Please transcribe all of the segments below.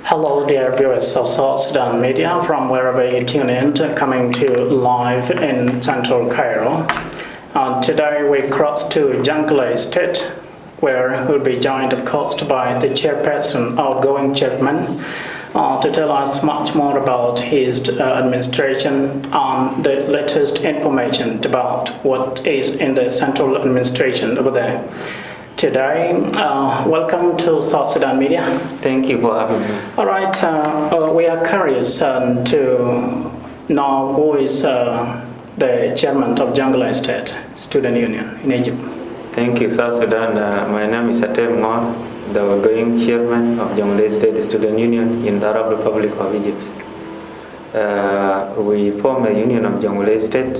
Hello, dear viewers of South Sudan Media from wherever you tune in, coming to live in central Cairo. Today we cross to Jongqlei State, where we'll be joined, of course, by the chairperson, outgoing chairman, to tell us much more about his administration on the latest information about what is in the central administration over there. Today, welcome to South Sudan Media. Thank you for having me. All right, we are curious to know who is the chairman of Jongqlei State Student Union in Egypt. Thank you, South Sudan. My name is اتيم, the outgoing chairman of Jongqlei State Student Union in the Arab Republic of Egypt. We formed a union of Jongqlei State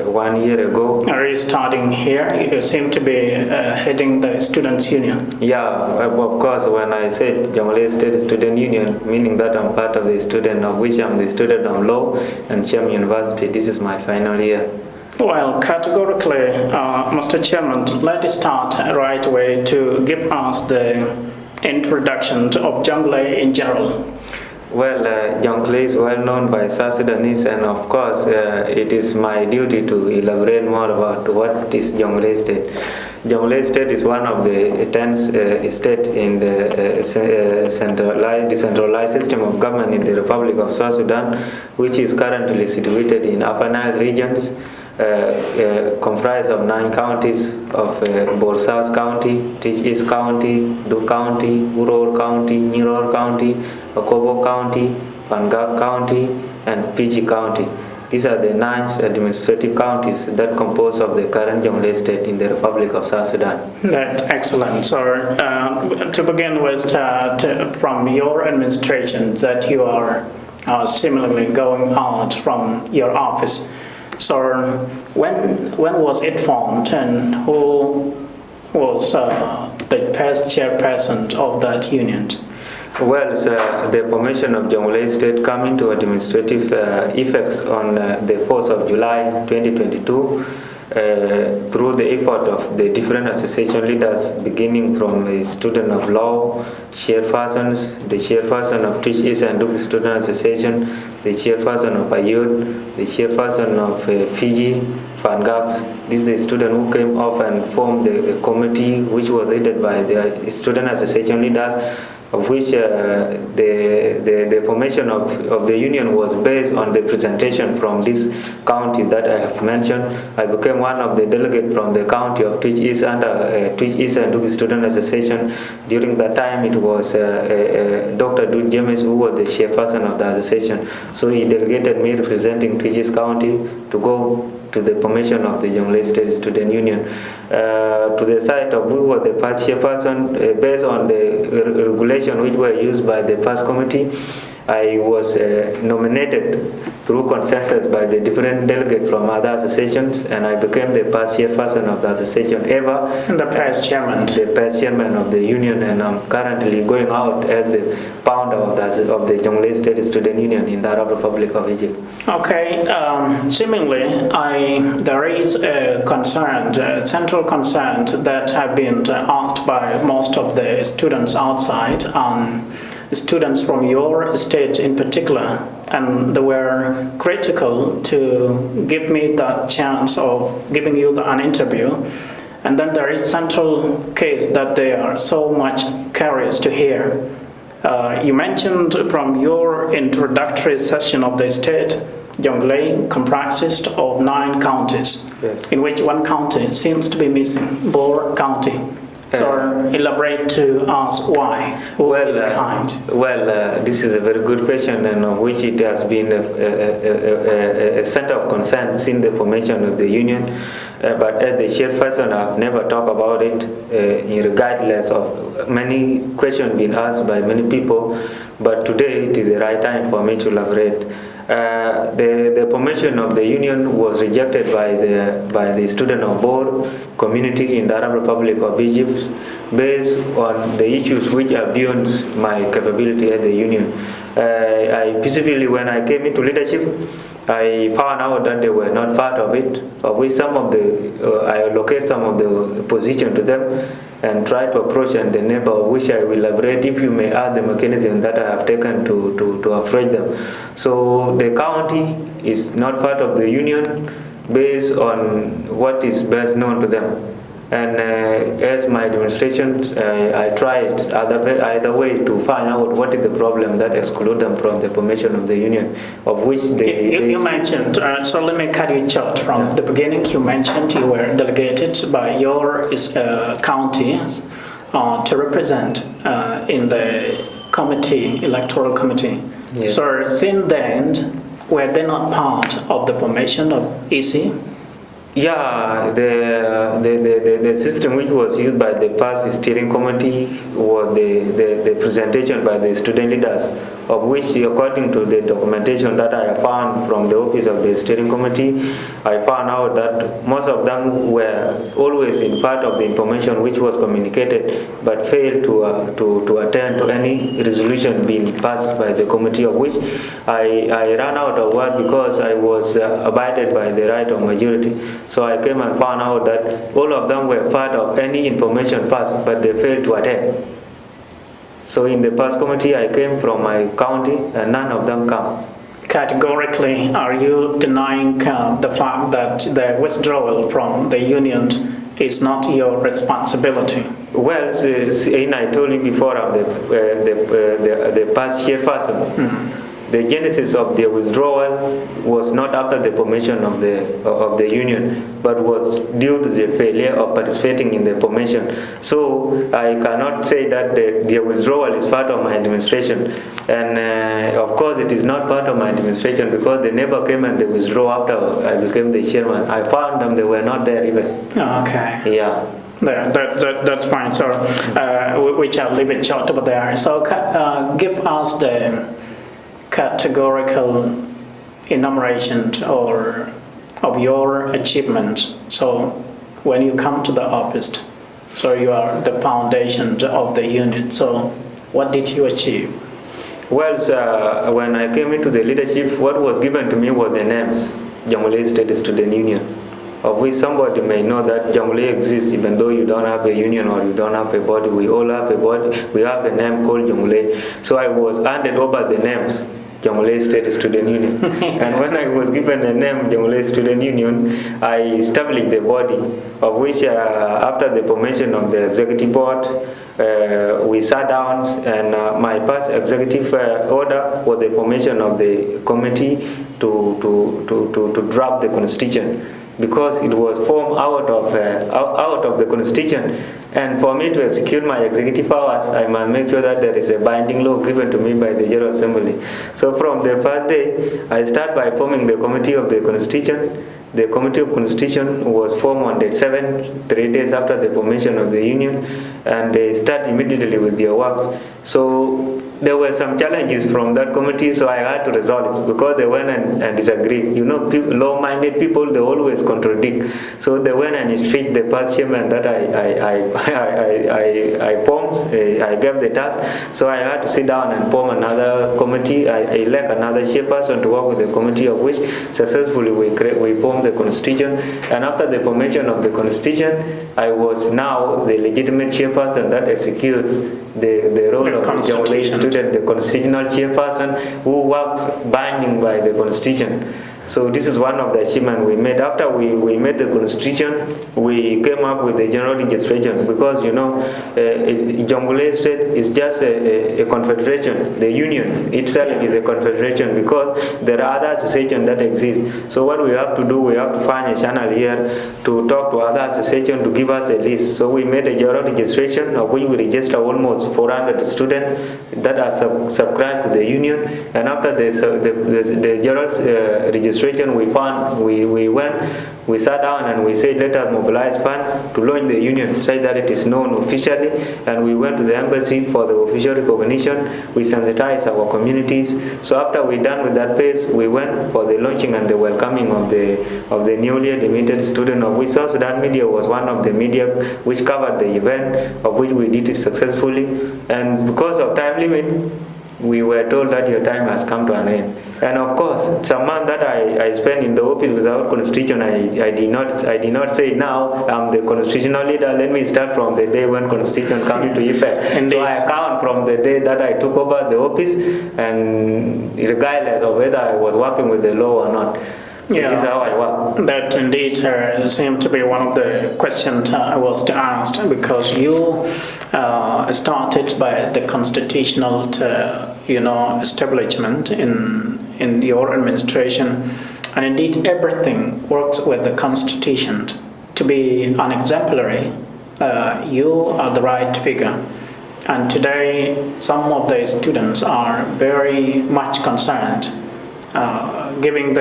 1 year ago. Are you starting here? You seem to be heading the students' union. Yeah, of course, when I said Jongqlei State Student Union, meaning that I'm part of the student, of which I'm the student of law and Atiem University. This is my final year. Well, categorically, Mr. Chairman, let's start right away to give us the introduction of Jongqlei in general. Well, Jongqlei is well known by South Sudanese, and of course, it is my duty to elaborate more about what is Jongqlei State. Jongqlei State is one of the 10 states in the decentralized system of government in the Republic of South Sudan, which is currently situated in Upper Nile regions, comprised of 9 counties of Bor South County, Teach East County, Du County, Uror County, Niror County, Okobo County, Pangak County, and PG County. These are the 9 administrative counties that compose of the current Jongqlei State in the Republic of South Sudan. That's excellent. So, to begin with, from your administration, that you are similarly going out from your office. So, when was it formed, and who was the past chairperson of that union? Well, the formation of Jongqlei State came into administrative effects on the 4th of July 2022 through the effort of the different association leaders, beginning from the student of law, chairpersons, the chairperson of Teach East and Du Student Association, the chairperson of Ayud, the chairperson of Fiji, Fangaks. This is the student who came off and formed the committee, which was headed by the student association leaders, of which the formation of the union was based on the presentation from this county that I have mentioned. I became one of the delegates from the county of Teach East under Teach East and Du Student Association. During that time, it was Dr. Dude James who was the chairperson of the association. So he delegated me representing Teach East County to go to the formation of the Jongqlei State Student Union. To the side of who was the past chairperson, based on the regulation which were used by the past committee, I was nominated through consensus by the different delegates from other associations, and I became the past chairperson of the association ever. And the past chairman. The past chairman of the union, and I'm currently going out as the founder of the Jongqlei State Student Union in the Arab Republic of Egypt. Okay, seemingly there is a concern, a central concern that have been asked by most of the students outside, students from your state in particular, and they were critical to give me the chance of giving you an interview. And then there is central case that they are so much curious to hear. You mentioned from your introductory session of the state, Jongqlei comprises of 9 counties, yes, in which 1 county seems to be missing, Bor County. So elaborate to us why. Who is behind? This is a very good question, and of which it has been a center of concern since the formation of the union. But as the chairperson, I've never talked about it, regardless of many questions being asked by many people. But today it is the right time for me to elaborate. The formation of the union was rejected by the student of Bor community in the Arab Republic of Egypt, based on the issues which are beyond my capability as the union. I peacefully, when I came into leadership, I found out that they were not part of it, of which some of the, I allocate some of the position to them and try to approach and the neighbor, which I will elaborate if you may add the mechanism that I have taken to approach them. So the county is not part of the union based on what is best known to them. And as my administration, I tried either way to find out what is the problem that exclude them from the formation of the union, of which you mentioned, so let me cut you short from the beginning. You mentioned you were delegated by your county to represent in the committee, electoral committee. Yes. So since then, were they not part of the formation of EC? Yeah, the system which was used by the past steering committee was the presentation by the student leaders, of which, according to the documentation that I found from the office of the steering committee, I found out that most of them were always in part of the information which was communicated, but failed to attend to any resolution being passed by the committee, of which I ran out of word because I was abided by the right of majority. So I came and found out that all of them were part of any information passed, but they failed to attend. So in the past committee, I came from my county, and none of them come. Categorically, are you denying the fact that the withdrawal from the union is not your responsibility? Well, I told you before of the past chairperson. Mm-hmm. The genesis of the withdrawal was not after the formation of the union, but was due to the failure of participating in the formation. So I cannot say that the withdrawal is part of my administration, and of course it is not part of my administration because they never came and they withdrew after I became the chairman. I found them; they were not there even. Okay. Yeah. That's fine. So we shall leave it short over there. So give us the categorical enumeration of your achievements. So when you come to the office, so you are the foundation of the unit. So what did you achieve? Well, when I came into the leadership, what was given to me was the names, Jongolei State Student Union, of which somebody may know that Jongolei exists even though you don't have a union or you don't have a body. We all have a body. We have a name called Jongolei. So I was handed over the names, Jongolei State Student Union. And when I was given the name Jongolei Student Union, I established the body, of which after the formation of the executive board, we sat down, and my first executive order was the formation of the committee to draft the constitution, because it was formed out of the constitution. And for me to execute my executive powers, I must make sure that there is a binding law given to me by the General Assembly. So from the first day, I start by forming the committee of the constitution. The committee of constitution was formed on the 7th, 3 days after the formation of the union, and they start immediately with their work. So there were some challenges from that committee, so I had to resolve it because they went and disagreed. You know, law-minded people, they always contradict. So they went and strict the past chairman that I formed. I gave the task, so I had to sit down and form another committee. I elect another chairperson to work with the committee, of which successfully we formed the constitution. And after the formation of the constitution, I was now the legitimate chairperson that execute the role of the Jongolei student, the constitutional chairperson who works binding by the constitution. So this is one of the achievements we made. After we made the constitution, we came up with the general registration, because you know, Jongolei State is just a confederation. The union itself is a confederation because there are other associations that exist. So what we have to do, we have to find a channel here to talk to other associations to give us a list. So we made a general registration, of which we register almost 400 students that are subscribed to the union. And after the general registration, we sat down and we said, let us mobilize funds to launch the union, so that it is known officially. And we went to the embassy for the official recognition. We sensitized our communities. So after we done with that phase, we went for the launching and the welcoming of the newly admitted student, of which South Sudan Media was one of the media which covered the event, of which we did it successfully. And because of time limit, we were told that your time has come to an end. And of course, some month that I spent in the office without constitution, I did not say now I'm the constitutional leader. Let me start from the day when constitution came into effect. Indeed. So I count from the day that I took over the office, and regardless of whether I was working with the law or not. So Yeah, this is how I work. that indeed seemed to be one of the questions I was asked, because you started by the constitutional, establishment in your administration, and indeed everything works with the constitution. To be an exemplary, you are the right figure. And today, some of the students are very much concerned, giving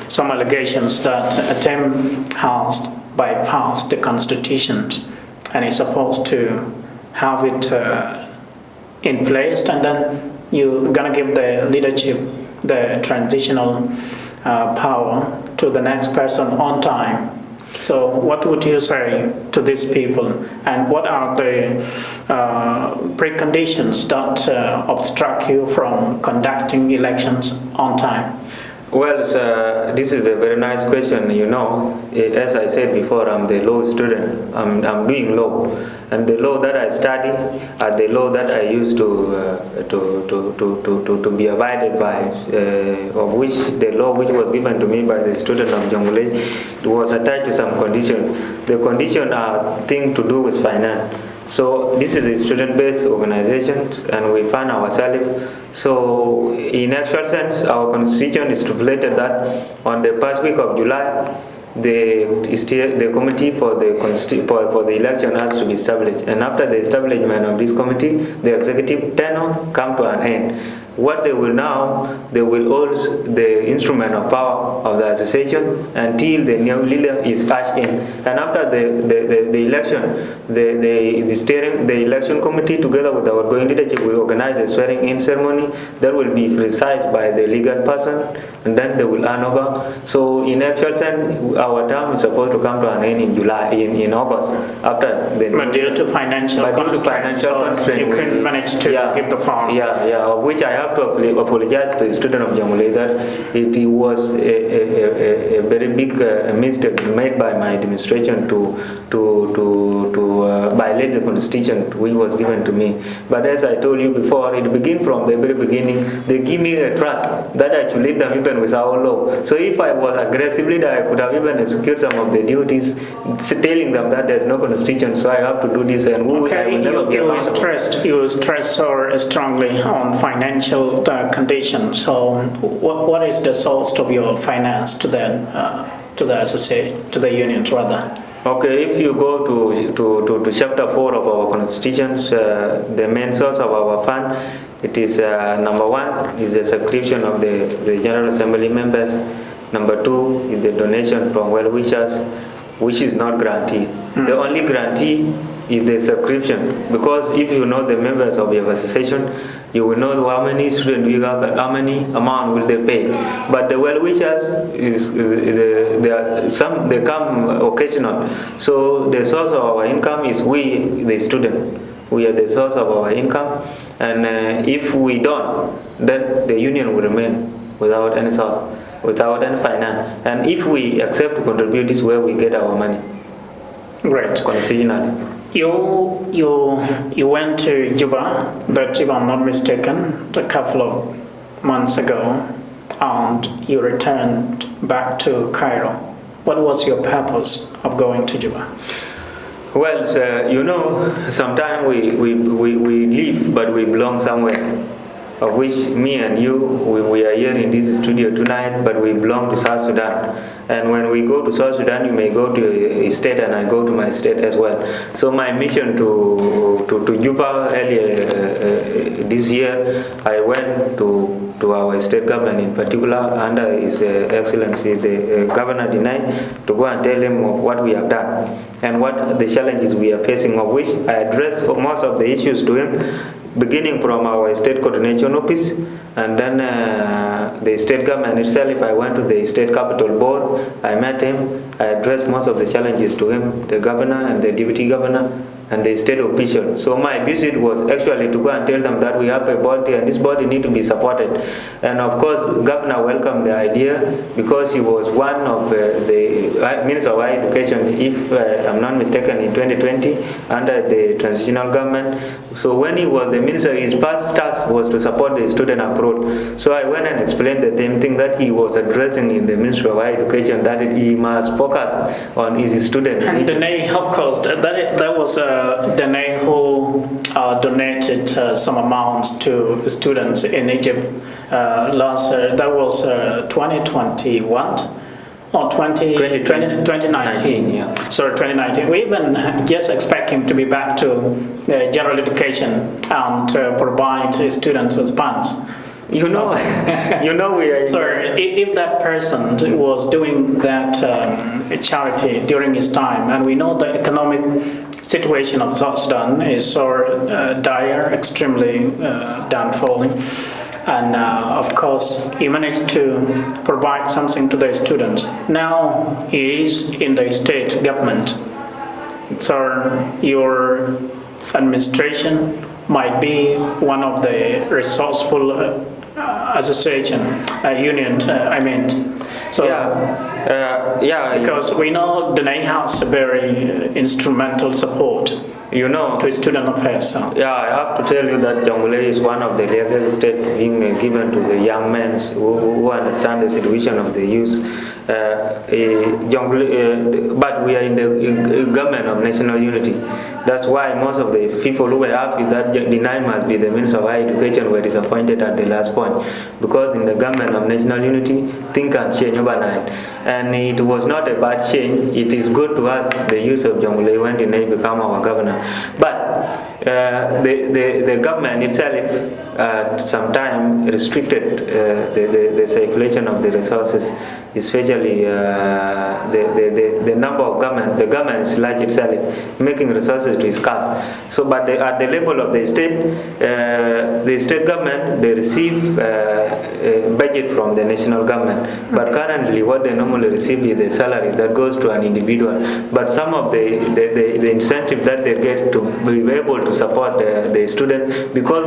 some allegations that اتيم has bypassed the constitution and is supposed to have it in place, and then you're gonna give the leadership, the transitional power to the next person on time. So what would you say to these people, and what are the preconditions that obstruct you from conducting elections on time? Well, this is a very nice question. As I said before, I'm the law student. I'm doing law, and the law that I study are the law that I used to be abided by, of which the law which was given to me by the student of Jongulei was attached to some conditions. The conditions are things to do with finance. So this is a student-based organization, and we fund ourselves. So in actual sense, our constitution stipulated that on the first week of July, the committee for the election has to be established, and after the establishment of this committee, the executive tenure come to an end. What they will hold the instrument of power of the association until the new leader is cashed in. And after the election, the election committee together with our outgoing leadership will organize a swearing-in ceremony that will be presided by the legal person, and then they will hand over. So in actual sense, our term is supposed to come to an end in August. After the But due to financial constraints, you couldn't manage to give the form. Yeah, of which I have to apologize to the student of Jongulei that it was a very big mistake made by my administration to violate the constitution which was given to me. But as I told you before, it began from the very beginning. They give me a trust that I should lead them even without law. So if I was aggressively, that I could have even executed some of the duties, telling them that there's no constitution, so I have to do this, and I will never be accountable. You stress so strongly on financial conditions. So what is the source of your finance to the association, to the unions rather? Okay, if you go to chapter 4 of our constitution, the main source of our fund, it is number 1 is the subscription of the General Assembly members. Number 2 is the donation from well-wishers, which is not guaranteed. The only guarantee is the subscription, because if you know the members of your association, you will know how many students you have and how many amount will they pay. But the well-wishers they come occasional. So the source of our income is we, the student. We are the source of our income, and if we don't, then the union will remain without any source, without any finance. And if we accept to contribute, this is where we get our money. Great. Constitutionally. You went to Juba, but if I'm not mistaken, a couple of months ago, and you returned back to Cairo. What was your purpose of going to Juba? Well, sometimes we live, but we belong somewhere. Of which me and you, we are here in this studio tonight, but we belong to South Sudan. And when we go to South Sudan, you may go to a state, and I go to my state as well. So my mission to Juba earlier this year, I went to our state government in particular, under His Excellency the Governor Dinai, to go and tell him of what we have done and what the challenges we are facing, of which I addressed most of the issues to him, beginning from our state coordination office, and then the state government itself. I went to the state capital board, I met him, I addressed most of the challenges to him, the governor and the deputy governor, and the state officials. So my visit was actually to go and tell them that we have a body and this body need to be supported. And of course, Governor welcomed the idea because he was one of the Minister of Higher Education, if I'm not mistaken, in 2020 under the transitional government. So when he was the minister, his first task was to support the student abroad. So I went and explained the same thing that he was addressing in the Ministry of Higher Education, that he must focus on his students. And Dene, of course, that was Dene who donated some amounts to students in Egypt that was 2021 or 2019. Yeah. Sorry, 2019. We even just expect him to be back to general education and provide students with funds. You know, we are. Sorry, if that person was doing that charity during his time, and we know the economic situation of South Sudan is so dire, extremely downfalling, and of course he managed to provide something to the students. Now he is in the state government, so your administration might be one of the resourceful union. So because we know the Dene has a very instrumental support to student affairs. So. Yeah, I have to tell you that Jongule is one of the legal steps being given to the young men who understand the situation of the youth. But we are in the government of national unity. That's why most of the people who were happy that Deny must be the Minister of Higher Education were disappointed at the last point, because in the government of national unity, things can change overnight. And it was not a bad change. It is good to us, the youth of Jongule, when Deny become our governor. But the government itself sometimes restricted the circulation of the resources, especially the number of government. The government is large itself, making resources to scarce. So, but at the level of the state government, they receive budget from the national government. But currently, what they normally receive is the salary that goes to an individual. But some of the incentive that they get to be able to support the student, because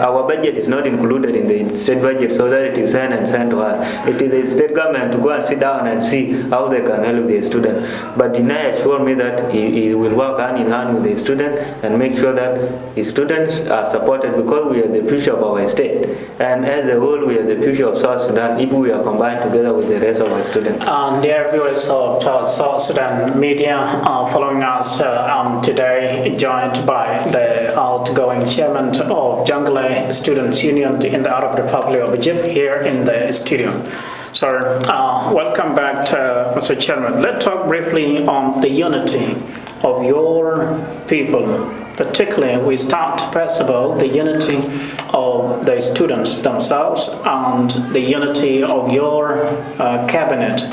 our budget is not included in the state budget, so that it is sent to us. It is the state government to go and sit down and see how they can help the student. But Dinay assured me that he will work hand in hand with the student and make sure that his students are supported, because we are the future of our state. And as a whole, we are the future of South Sudan if we are combined together with the rest of our students. Dear viewers of South Sudan media, following us today, joined by the outgoing chairman of Jongli Students Union in the Arab Republic of Egypt here in the studio. So, welcome back, Mr. Chairman. Let's talk briefly on the unity of your people. Particularly, we start, first of all, the unity of the students themselves and the unity of your cabinet,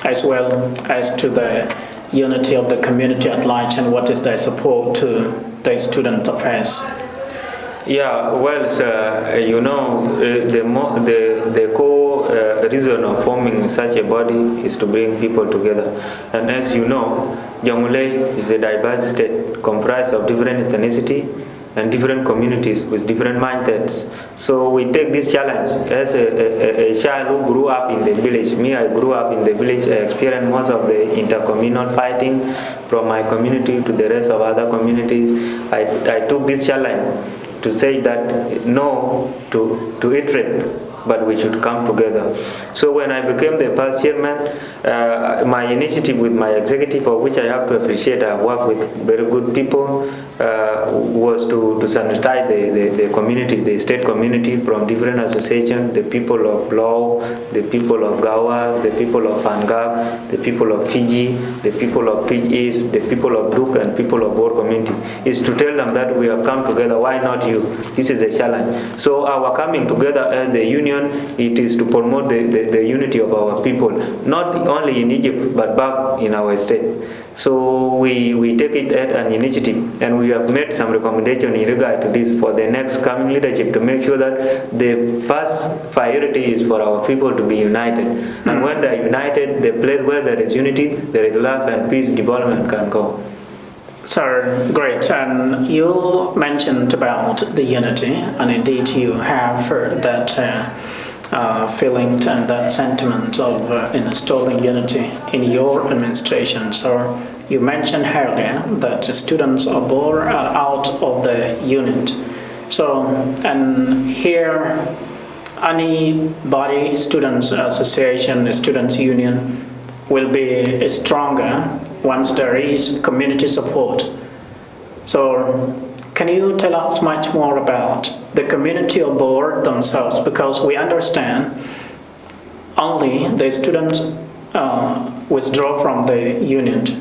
as well as to the unity of the community at large, and what is their support to the student affairs. Yeah, well, the core reason of forming such a body is to bring people together. And as you know, Jongule is a diverse state comprised of different ethnicity and different communities with different mindsets. So we take this challenge as a child who grew up in the village. Me, I grew up in the village. I experienced most of the intercommunal fighting from my community to the rest of other communities. I took this challenge to say that no to hatred, but we should come together. So when I became the past chairman, my initiative with my executive, of which I have to appreciate, I work with very good people, was to sanitize the community, the state community, from different associations, the people of Law, the people of Gawa, the people of Angak, the people of Fiji, the people of Fiji East, the people of Brook, and people of Boer community, is to tell them that we have come together, why not you? This is a challenge. So our coming together as the union, it is to promote the unity of our people, not only in Egypt, but back in our state. So we take it as an initiative, and we have made some recommendations in regard to this for the next coming leadership, to make sure that the first priority is for our people to be united. And when they are united, the place where there is unity, there is love and peace, development can go. So great, and you mentioned about the unity, and indeed you have that feeling and that sentiment of installing unity in your administration. So you mentioned earlier that the students are born out of the unit. So, and here, any body, students association, students union will be stronger once there is community support. So can you tell us much more about the community or board themselves? Because we understand only the students withdraw from the unit.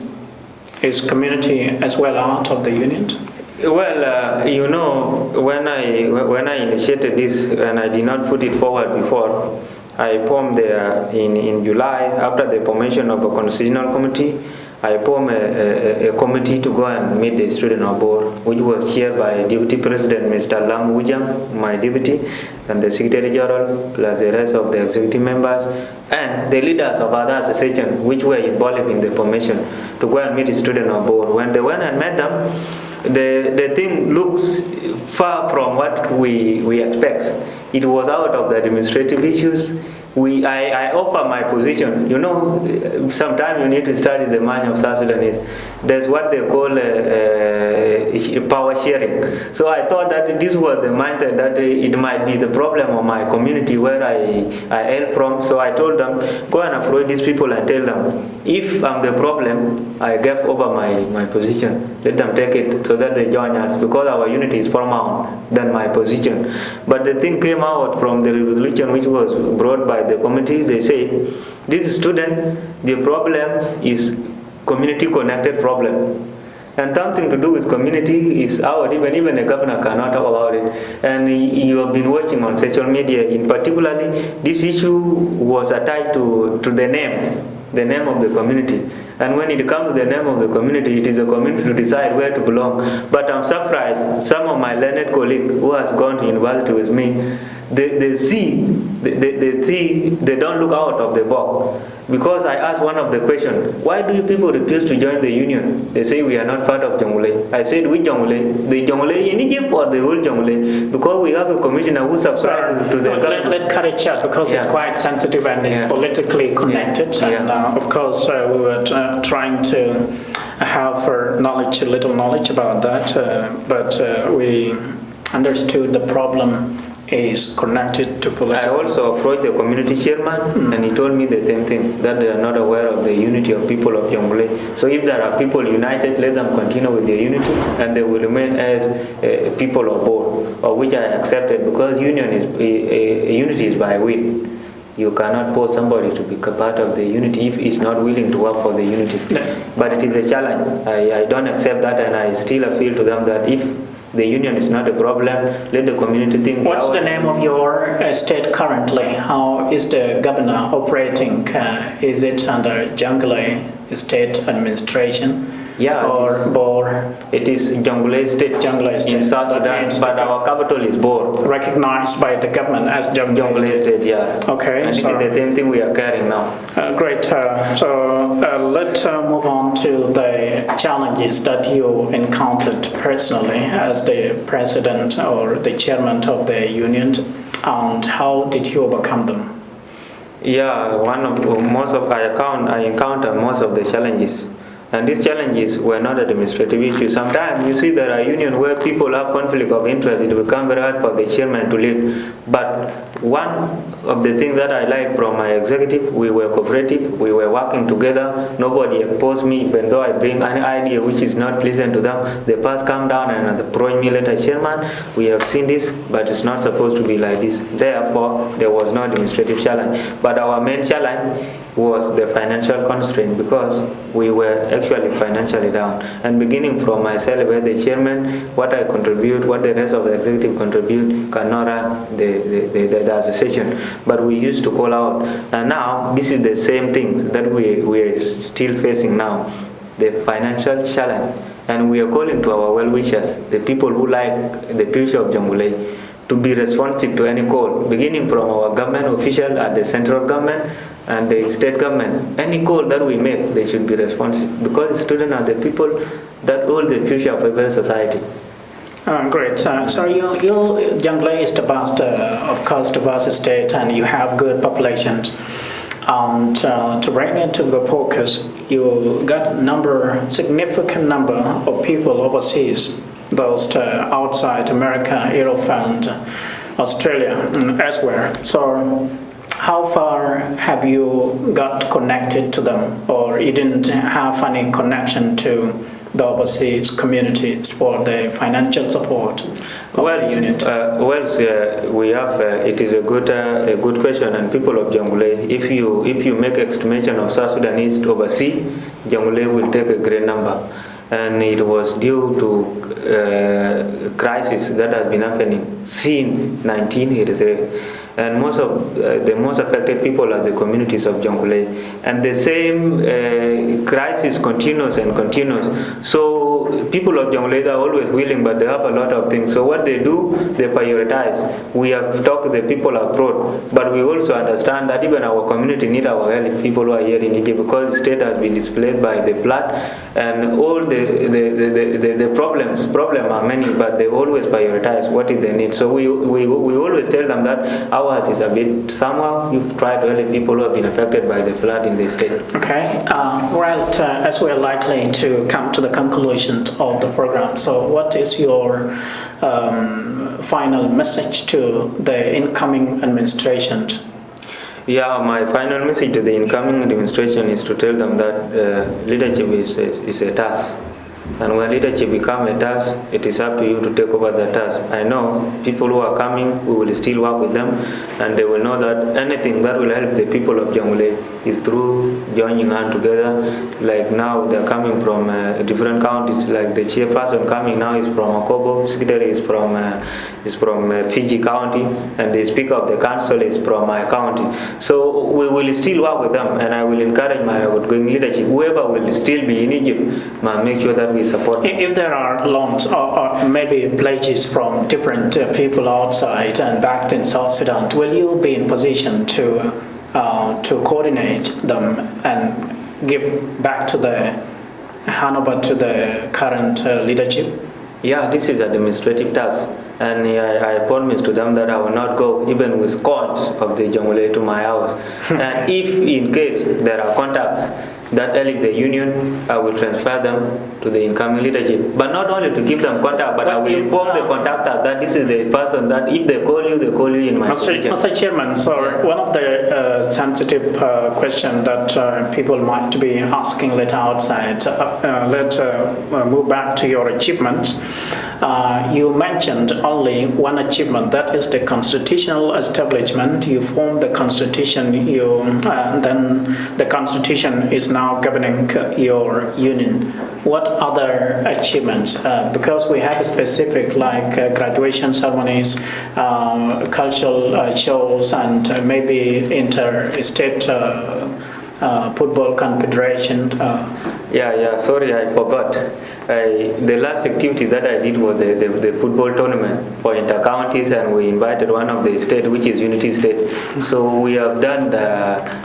Is community as well out of the unit? Well, you know, when I initiated this and I did not put it forward before, I formed in July, after the formation of a constitutional committee, I formed a committee to go and meet the student board, which was chaired by Deputy President Mr. Lam Wujang, my deputy, and the Secretary General, plus the rest of the executive members, and the leaders of other associations which were involved in the formation, to go and meet the student board. When they went and met them, the thing looks far from what we expect. It was out of the administrative issues. I offer my position. You know, sometimes you need to study the mind of South Sudanese. There's what they call power sharing. So I thought that this was the mindset that it might be the problem of my community where I hail from. So I told them, go and approach these people and tell them, if I'm the problem, I gave over my position. Let them take it so that they join us, because our unity is paramount than my position. But the thing came out from the resolution which was brought by the committee. They say, this student, the problem is community connected problem. And something to do with community is out, even a governor cannot talk about it. And you have been watching on social media, in particularly, this issue was attached to the name of the community. And when it comes to the name of the community, it is the community to decide where to belong. But I'm surprised, some of my learned colleagues who has gone to university with me, they don't look out of the box. Because I asked one of the questions, why do you people refuse to join the union? They say we are not part of Jongulei. I said, which Jongulei? The Jongulei in Egypt or the whole Jongulei? Because we have a commissioner who subscribes to the government. Let's cut it short, because it's quite sensitive and it's politically connected. And of course, we were trying to have a little knowledge about that, but we understood the problem is connected to politics. I also approached the community chairman, and he told me the same thing, that they are not aware of the unity of people of Jongulei. So if there are people united, let them continue with their unity, and they will remain as people of both, of which I accepted, because unity is by will. You cannot force somebody to be part of the unity if he's not willing to work for the unity. But it is a challenge. I don't accept that, and I still appeal to them that if the union is not a problem, let the community think. What's the name of your state currently? How is the governor operating? Is it under Jongulei state administration? Yeah, it is Jongulei state in South Sudan, but our capital is Bor. Recognized by the government as Jongulei state, yeah. Okay. And this is the same thing we are carrying now. Great. So let's move on to the challenges that you encountered personally as the president or the chairman of the union, and how did you overcome them? Yeah, I encounter most of the challenges. And these challenges were not administrative issues. Sometimes you see there are unions where people have conflict of interest. It will become very hard for the chairman to lead. But one of the things that I like from my executive, we were cooperative, we were working together. Nobody opposed me, even though I bring any idea which is not pleasant to them. They first come down and approach me later, chairman, we have seen this, but it's not supposed to be like this. Therefore, there was no administrative challenge. But our main challenge was the financial constraint, because we were actually financially down. And beginning from myself as the chairman, what I contribute, what the rest of the executive contribute, cannot run the association. But we used to call out. And now, this is the same thing that we are still facing now, the financial challenge. And we are calling to our well-wishers, the people who like the future of Jongulei, to be responsive to any call, beginning from our government official at the central government and the state government. Any call that we make, they should be responsive, because students are the people that hold the future of every society. Great. So Jongli is the vast, of course, the vast state, and you have good populations. And to bring it to the focus, you got significant number of people overseas, those outside America, Europe, and Australia, and elsewhere. So how far have you got connected to them, or you didn't have any connection to the overseas communities for the financial support of the unit? We have. It is a good question, and people of Jongulei, if you make estimation of South Sudanese overseas, Jongulei will take a great number, and it was due to crisis that has been happening since 1983. And most of the most affected people are the communities of Jongulei, and the same crisis continues. So people of Jongulei are always willing, but they have a lot of things. So what they do, they prioritize. We have talked to the people abroad, but we also understand that even our community need our help. People who are here in Egypt, because the state has been displaced by the flood, and all the problems are many, but they always prioritize what is the need. So we always tell them that ours is a bit, somehow you've tried to help people who have been affected by the flood in the state. Okay, as we're likely to come to the conclusion of the program, so what is your final message to the incoming administration? Yeah, my final message to the incoming administration is to tell them that leadership is a task. And when leadership becomes a task, it is up to you to take over the task. I know people who are coming, we will still work with them, and they will know that anything that will help the people of Jongulei is through joining hands together. Like now, they're coming from different counties. Like the chairperson coming now is from Akobo, secretary is from Fiji County, and the speaker of the council is from my county. So we will still work with them, and I will encourage my outgoing leadership. Whoever will still be in Egypt must make sure that we support them. If there are loans or maybe pledges from different people outside and backed in South Sudan, will you be in position to coordinate them and give back to hand over to the current leadership? Yeah, this is an administrative task, and I promise to them that I will not go even with coins of the Jongulei to my house. And if in case there are contacts that help the union, I will transfer them to the incoming leadership. But not only to give them contact, but I will inform the contactor that this is the person that if they call you in my position. Mr. Chairman, so one of the sensitive questions that people might be asking later outside, let's move back to your achievements. You mentioned only one achievement, that is the constitutional establishment. You formed the constitution, then the constitution is now governing your union. What other achievements? Because we have a specific like graduation ceremonies, cultural shows, and maybe inter-state football confederation. Sorry, I forgot. The last activity that I did was the football tournament for inter-counties, and we invited one of the state, which is Unity State. So we have done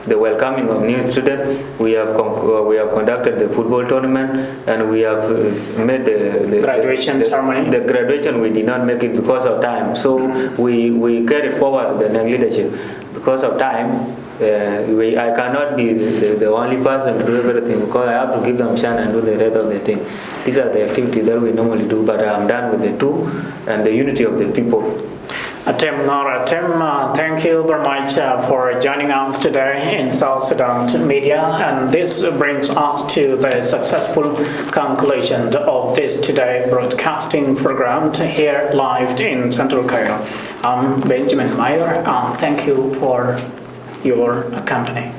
the welcoming of new students. We have conducted the football tournament, and we have made the graduation ceremony. The graduation we did not make it because of time. So we carried forward the next leadership because of time. I cannot be the only person to do everything, because I have to give them a chance and do the rest of the thing. These are the activities that we normally do, but I'm done with the two and the unity of the people. اتيم, thank you very much for joining us today in South Sudan Media, and this brings us to the successful conclusion of this today broadcasting program here live in Central Cairo. I'm Benjamin Meyer, and thank you for your company.